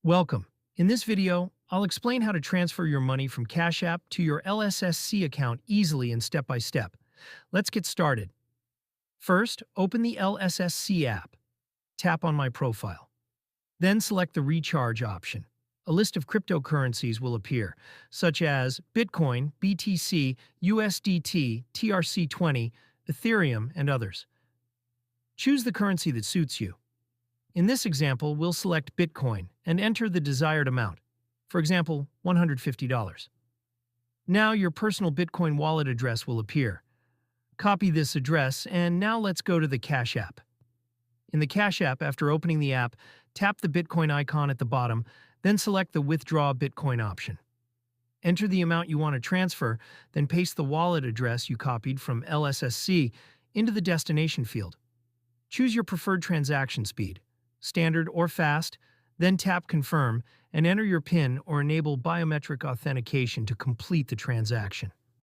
Welcome. In this video, I'll explain how to transfer your money from Cash App to your LSSC account easily and step by step. Let's get started. First, open the LSSC app. Tap on My Profile. Then select the Recharge option. A list of cryptocurrencies will appear, such as Bitcoin, BTC, USDT, TRC20, Ethereum, and others. Choose the currency that suits you. In this example, we'll select Bitcoin and enter the desired amount, for example, $150. Now your personal Bitcoin wallet address will appear. Copy this address, and now let's go to the Cash App. In the Cash App, after opening the app, tap the Bitcoin icon at the bottom, then select the Withdraw Bitcoin option. Enter the amount you want to transfer, then paste the wallet address you copied from LSSC into the destination field. Choose your preferred transaction speed, standard or fast, then tap Confirm and enter your PIN or enable biometric authentication to complete the transaction.